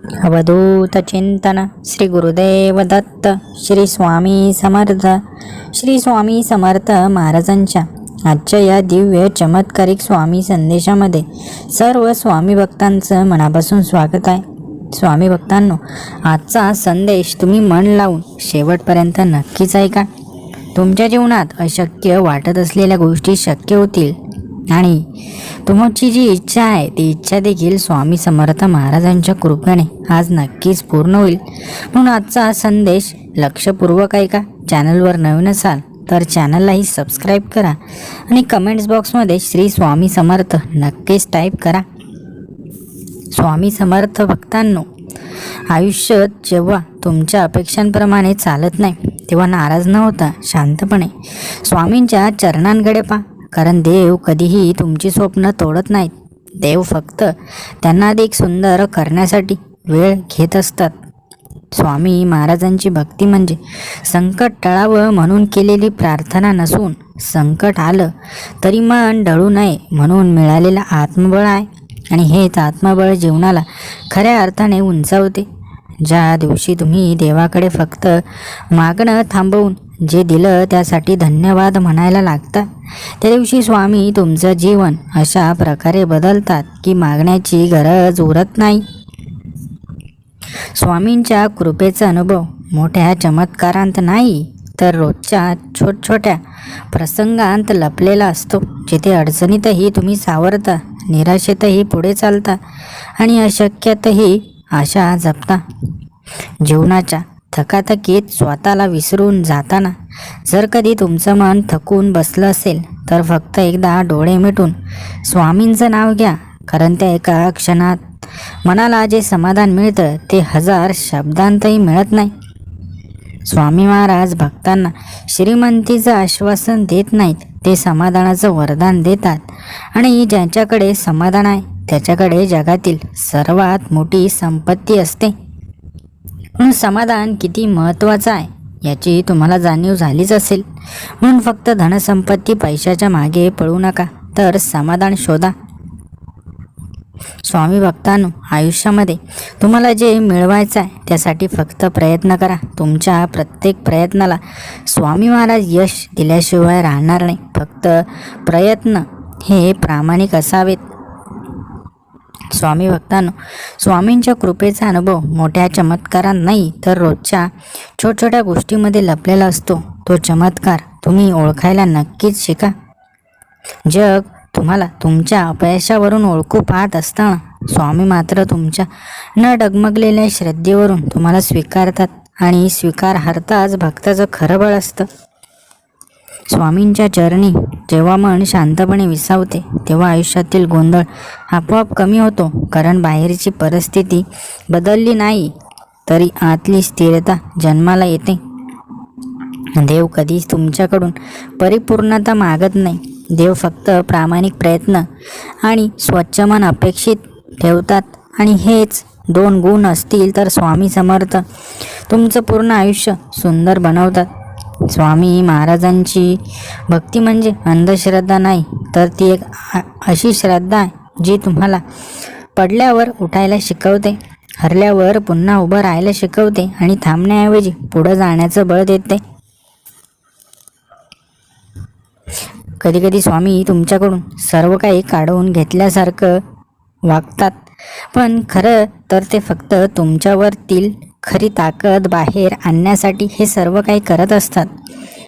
अवधूत चिंतन श्री गुरुदेव दत्त श्री स्वामी समर्थ. श्री स्वामी समर्थ महाराजांच्या आजच्या या दिव्य चमत्कारिक स्वामी संदेशामध्ये सर्व स्वामी भक्तांचं मनापासून स्वागत आहे. स्वामी भक्तांनो, आजचा संदेश तुम्ही मन लावून शेवटपर्यंत नक्कीच ऐका. तुमच्या जीवनात अशक्य वाटत असलेल्या गोष्टी शक्य होतील आणि तुमची जी इच्छा आहे ती इच्छा देखील स्वामी समर्थ महाराजांच्या कृपेने आज नक्कीच पूर्ण होईल. म्हणून आजचा संदेश लक्षपूर्वक ऐका. चॅनलवर नवीन असाल तर चॅनललाही सबस्क्राईब करा आणि कमेंट्स बॉक्समध्ये श्री स्वामी समर्थ नक्कीच टाईप करा. स्वामी समर्थ भक्तांनो, आयुष्यात जेव्हा तुमच्या अपेक्षांप्रमाणे चालत नाही तेव्हा नाराज न होता शांतपणे स्वामींच्या चरणांकडे पहा. कारण देव कधीही तुमची स्वप्न तोडत नाहीत. देव फक्त त्यांना अधिक सुंदर करण्यासाठी वेळ घेत असतात. स्वामी महाराजांची भक्ती म्हणजे संकट टळावं म्हणून केलेली प्रार्थना नसून संकट आलं तरी मन ढळू नये म्हणून मिळालेलं आत्मबळ आहे. आणि हेच आत्मबळ जीवनाला खऱ्या अर्थाने उंचावते. ज्या दिवशी तुम्ही देवाकडे फक्त मागणं थांबवून जे दिलं त्यासाठी धन्यवाद म्हणायला लागता, त्या दिवशी स्वामी तुमचं जीवन अशा प्रकारे बदलतात की मागण्याची गरज उरत नाही. स्वामींच्या कृपेचा अनुभव मोठ्या चमत्कारांत नाही तर रोजच्या छोट्या प्रसंगांत लपलेला असतो. जिथे अडचणीतही तुम्ही सावरता, निराशेतही पुढे चालता आणि अशक्यातही आशा जपता. जीवनाच्या थकाथकीत स्वतःला विसरून जाताना जर कधी तुमचं मन थकून बसलं असेल तर फक्त एकदा डोळे मिटून स्वामींचं नाव घ्या. कारण त्या एका क्षणात मनाला जे समाधान मिळतं ते 1000 शब्दांतही मिळत नाही. स्वामी महाराज भक्तांना श्रीमंतीचं आश्वासन देत नाहीत, ते समाधानाचं वरदान देतात. आणि ज्यांच्याकडे समाधान आहे त्याच्याकडे जगातील सर्वात मोठी संपत्ती असते. म्हणून समाधान किती महत्त्वाचं आहे याची तुम्हाला जाणीव झालीच असेल. म्हणून फक्त धनसंपत्ती पैशाच्या मागे पळू नका, तर समाधान शोधा. स्वामी भक्तांनो, आयुष्यामध्ये तुम्हाला जे मिळवायचं आहे त्यासाठी फक्त प्रयत्न करा. तुमच्या प्रत्येक प्रयत्नाला स्वामी महाराज यश दिल्याशिवाय राहणार नाही. फक्त प्रयत्न हे प्रामाणिक असावेत. स्वामी भक्तांनो, स्वामींच्या कृपेचा अनुभव मोठ्या चमत्कारात नाही तर रोजच्या छोट्या गोष्टींमध्ये लपलेला असतो. तो चमत्कार तुम्ही ओळखायला नक्कीच शिका. जग तुम्हाला तुमच्या अपयशावरून ओळखू पाहत असताना स्वामी मात्र तुमच्या न डगमगलेल्या श्रद्धेवरून तुम्हाला स्वीकारतात. आणि स्वीकारार्थाच भक्ताचं खरं बळ असतं. स्वामींच्या चरणी जेव्हा मन शांतपणे विसावते तेव्हा आयुष्यातील गोंधळ आपोआप कमी होतो. कारण बाहेरची परिस्थिती बदलली नाही तरी आतली स्थिरता जन्माला येते. देव कधीच तुमच्याकडून परिपूर्णता मागत नाही. देव फक्त प्रामाणिक प्रयत्न आणि स्वच्छ मन अपेक्षित ठेवतात. आणि हेच 2 गुण असतील तर स्वामी समर्थ तुमचं पूर्ण आयुष्य सुंदर बनवतात. स्वामी महाराजांची भक्ती म्हणजे अंधश्रद्धा नाही तर ती एक अशी श्रद्धा आहे जी तुम्हाला पडल्यावर उठायला शिकवते, हरल्यावर पुन्हा उभं राहायला शिकवते आणि थांबण्याऐवजी पुढं जाण्याचं बळ देते. कधीकधी स्वामी तुमच्याकडून सर्व काही काढून घेतल्यासारखं वागतात, पण खरं तर ते फक्त तुमच्यावरतील खरी ताकद बाहेर आणण्यासाठी हे सर्व काही करत असतात.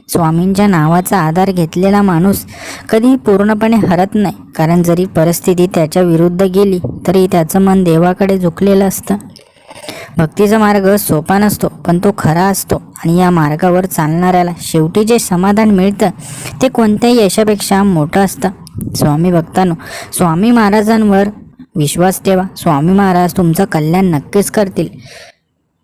स्वामींच्या नावाचा आधार घेतलेला माणूस कधी पूर्णपणे हरत नाही. कारण जरी परिस्थिती त्याच्या विरुद्ध गेली तरी त्याचं मन देवाकडे झुकलेलं असतं. भक्तीचा मार्ग सोपा नसतो पण तो खरा असतो. आणि या मार्गावर चालणाऱ्याला शेवटी जे समाधान मिळतं ते कोणत्याही यशापेक्षा मोठं असतं. स्वामी भक्तांनो, स्वामी महाराजांवर विश्वास ठेवा. स्वामी महाराज तुमचं कल्याण नक्कीच करतील.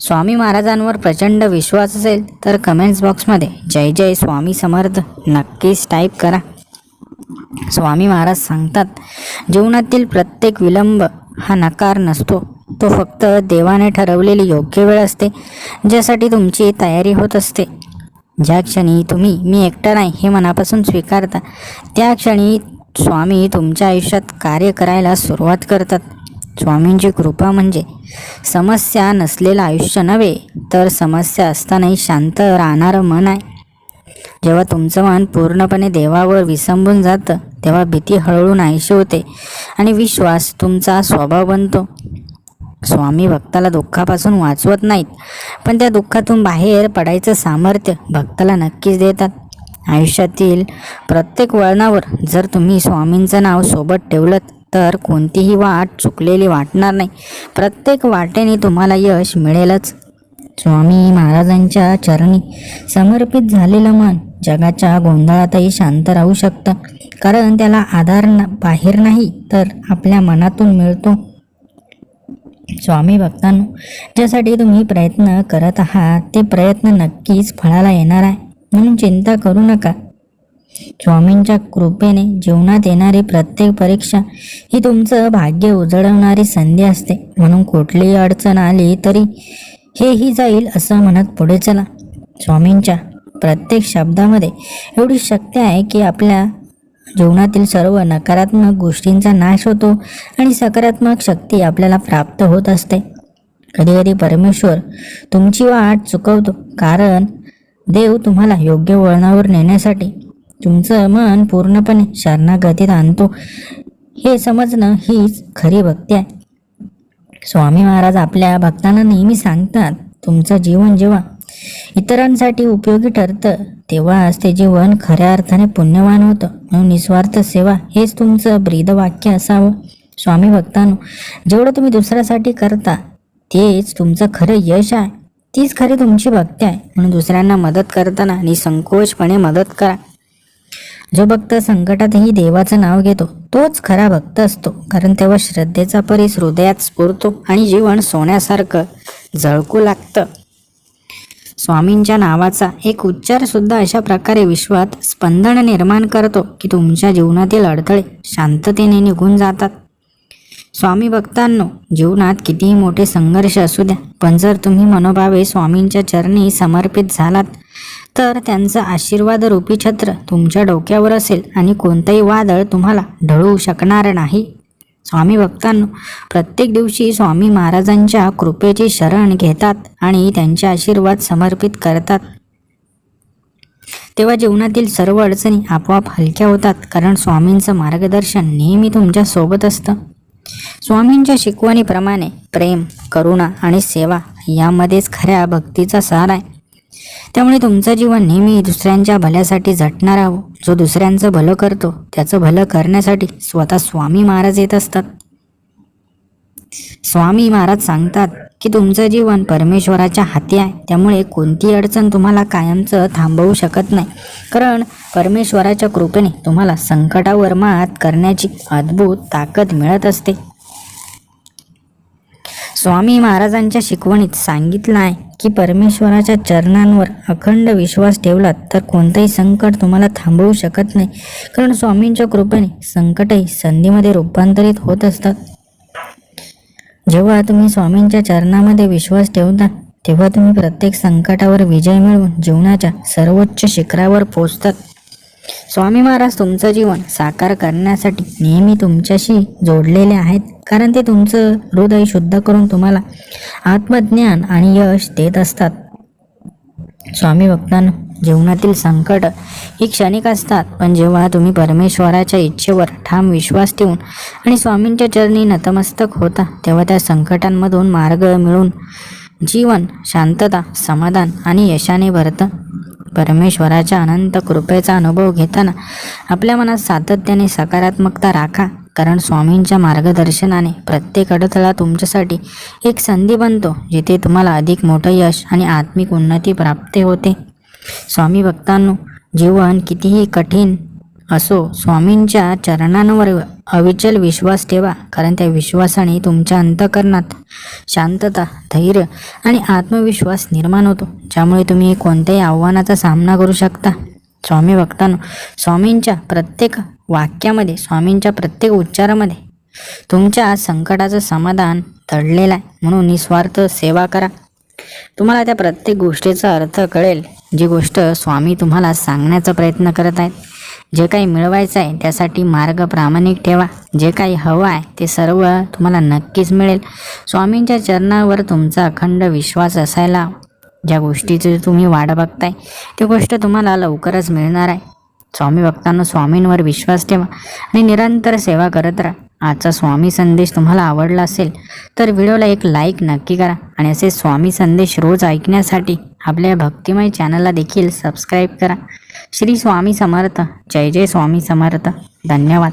स्वामी महाराजांवर प्रचंड विश्वास असेल तर कमेंट्स बॉक्समध्ये जय जय स्वामी समर्थ नक्कीच टाईप करा. स्वामी महाराज सांगतात, जीवनातील प्रत्येक विलंब हा नकार नसतो, तो फक्त देवाने ठरवलेली योग्य वेळ असते ज्यासाठी तुमची तयारी होत असते. ज्या क्षणी तुम्ही मी एकटा नाही हे मनापासून स्वीकारता त्या क्षणी स्वामी तुमच्या आयुष्यात कार्य करायला सुरुवात करतात. स्वामींची कृपा म्हणजे समस्या नसलेलं आयुष्य नव्हे, तर समस्या असतानाही शांत राहणारं मन आहे. जेव्हा तुमचं मन पूर्णपणे देवावर विसंबून जातं, तेव्हा भीती हळूहळू नाहीशी होते आणि विश्वास तुमचा स्वभाव बनतो. स्वामी भक्ताला दुःखापासून वाचवत नाहीत, पण त्या दुःखातून बाहेर पडायचं सामर्थ्य भक्ताला नक्कीच देतात. आयुष्यातील प्रत्येक वळणावर जर तुम्ही स्वामींचं नाव सोबत ठेवलं तर कोणतीही वाट चुकलेली वाटणार नाही. प्रत्येक वाटेने तुम्हाला यश मिळेलच. स्वामी महाराजांच्या चरणी समर्पित झालेलं मन जगाच्या गोंधळातही शांत राहू शकतं, कारण त्याला आधार बाहेर नाही तर आपल्या मनातून मिळतो. स्वामी भक्तांनो, ज्यासाठी तुम्ही प्रयत्न करत आहात ते प्रयत्न नक्कीच फळाला येणार आहे, म्हणून चिंता करू नका. स्वामींच्या कृपेने जीवनात येणारी प्रत्येक परीक्षा ही तुमचं भाग्य उजळवणारी संधी असते. म्हणून कुठलीही अडचण आली तरी हेही जाईल असं म्हणत पुढे चला. स्वामींच्या प्रत्येक शब्दामध्ये एवढी शक्ती आहे की आपल्या जीवनातील सर्व नकारात्मक गोष्टींचा नाश होतो आणि सकारात्मक शक्ती आपल्याला प्राप्त होत असते. कधीकधी परमेश्वर तुमची वाट चुकवतो, कारण देव तुम्हाला योग्य वळणावर नेण्यासाठी तुमचं मन पूर्णपणे शरणागतीत आणतो. हे समजणं हीच खरी भक्ती आहे. स्वामी महाराज आपल्या भक्तांना नेहमी सांगतात, तुमचं जीवन जेव्हा इतरांसाठी उपयोगी ठरतं तेव्हाच ते जीवन खऱ्या अर्थाने पुण्यवान होतं. म्हणून निस्वार्थ सेवा हेच तुमचं ब्रीदवाक्य असावं. स्वामी भक्तांनो, जेवढं तुम्ही दुसऱ्यासाठी करता तेच तुमचं खरं यश आहे, तीच खरी तुमची भक्ती आहे. म्हणून दुसऱ्यांना मदत करताना निसंकोचपणे मदत करा. जो भक्त संकटातही देवाचं नाव घेतो तोच खरा भक्त असतो, कारण तेव्हा श्रद्धेचा परीस हृदयात स्फुरतो आणि जीवन सोन्यासारखं झळकू लागतं. स्वामींच्या नावाचा एक उच्चार सुद्धा अशा प्रकारे विश्वात स्पंदन निर्माण करतो की तुमच्या जीवनातील अडथळे शांततेने निघून जातात. स्वामी भक्तांनो, जीवनात कितीही मोठे संघर्ष असू द्या, पण जर तुम्ही मनोभावे स्वामींच्या चरणी समर्पित झालात तर त्यांचं आशीर्वाद रूपी छत्र तुमच्या डोक्यावर असेल आणि कोणतंही वादळ तुम्हाला ढळू शकणार नाही. स्वामी भक्तांनो, प्रत्येक दिवशी स्वामी महाराजांच्या कृपेची शरण घेतात आणि त्यांचे आशीर्वाद समर्पित करतात, तेव्हा जीवनातील सर्व अडचणी आपोआप हलक्या होतात, कारण स्वामींचं मार्गदर्शन नेहमी तुमच्या सोबत असतं. स्वामींच्या शिकवणीप्रमाणे प्रेम, करुणा आणि सेवा यामध्येच खऱ्या भक्तीचा सार आहे. त्यामुळे तुमचं जीवन नेहमी दुसऱ्यांच्या भल्यासाठी झटणार हवं. जो दुसऱ्यांचं भलं करतो त्याचं भलं करण्यासाठी स्वतः स्वामी महाराज येत असतात. स्वामी महाराज सांगतात की तुमचं जीवन परमेश्वराच्या हाती आहे, त्यामुळे कोणती अडचण तुम्हाला कायमचं थांबवू शकत नाही, कारण परमेश्वराच्या कृपेने तुम्हाला संकटावर मात करण्याची अद्भुत ताकद मिळत असते. स्वामी महाराजांच्या शिकवणीत सांगितलं आहे की परमेश्वराच्या चरणांवर अखंड विश्वास ठेवलात तर कोणतंही संकट तुम्हाला थांबवू शकत नाही, कारण स्वामींच्या कृपेने संकटही संधीमध्ये रूपांतरित होत असतात. जेव्हा तुम्ही स्वामींच्या चरणामध्ये विश्वास ठेवता तेव्हा तुम्ही प्रत्येक संकटावर विजय मिळवून जीवनाच्या सर्वोच्च शिखरावर पोहोचतात. स्वामी महाराज तुमचं जीवन साकार करण्यासाठी नेहमी तुमच्याशी जोडलेले आहेत, कारण ते तुमचं हृदय शुद्ध करून तुम्हाला आत्मज्ञान आणि यश देत असतात. स्वामी भक्तांनो, जीवनातील संकट ही क्षणिक असतात, पण जेव्हा तुम्ही परमेश्वराच्या इच्छेवर ठाम विश्वास ठेवून आणि स्वामींच्या चरणी नतमस्तक होता तेव्हा त्या संकटांमधून मार्ग मिळून जीवन शांतता, समाधान आणि यशाने भरतं. परमेश्वराच्या अनंत कृपेचा अनुभव घेताना आपल्या मनात सातत्याने सकारात्मकता राखा, कारण स्वामींच्या मार्गदर्शनाने प्रत्येक अडथळा तुमच्यासाठी एक संधी बनतो, जिथे तुम्हाला अधिक मोठं यश आणि आत्मिक उन्नती प्राप्त होते. स्वामी भक्तांनो, जीवन कितीही कठीण असो, स्वामींच्या चरणांवर अविचल विश्वास ठेवा, कारण त्या विश्वासाने तुमच्या अंतःकरणात शांतता, धैर्य आणि आत्मविश्वास निर्माण होतो, ज्यामुळे तुम्ही कोणत्याही आव्हानाचा सामना करू शकता. स्वामी भक्तांनो, स्वामींच्या प्रत्येक वाक्यामध्ये, स्वामींच्या प्रत्येक उच्चारामध्ये तुमच्या संकटाचं समाधान दडलेलं आहे. म्हणून निस्वार्थ सेवा करा. तुम्हाला त्या प्रत्येक गोष्टीचा अर्थ कळेल, जी गोष्ट स्वामी तुम्हाला सांगण्याचा प्रयत्न करत आहेत. जे काही मिळवायचं आहे त्यासाठी मार्ग प्रामाणिक ठेवा. जे काही हवं आहे ते सर्व तुम्हाला नक्कीच मिळेल. स्वामींच्या चरणावर तुमचा अखंड विश्वास असायला, ज्या गोष्टीची तुम्ही वाट बघताय ती गोष्ट तुम्हाला लवकरच मिळणार आहे. स्वामी भक्तांनो, स्वामींवर विश्वास ठेवा आणि निरंतर सेवा करत राहा. आजचा स्वामी संदेश तुम्हाला आवडला असेल तर व्हिडिओला एक लाईक नक्की करा आणि असे स्वामी संदेश रोज ऐकण्यासाठी आपल्या भक्तिमय चॅनलला देखील सबस्क्राईब करा. श्री स्वामी समर्थ. जय जय स्वामी समर्थ. धन्यवाद.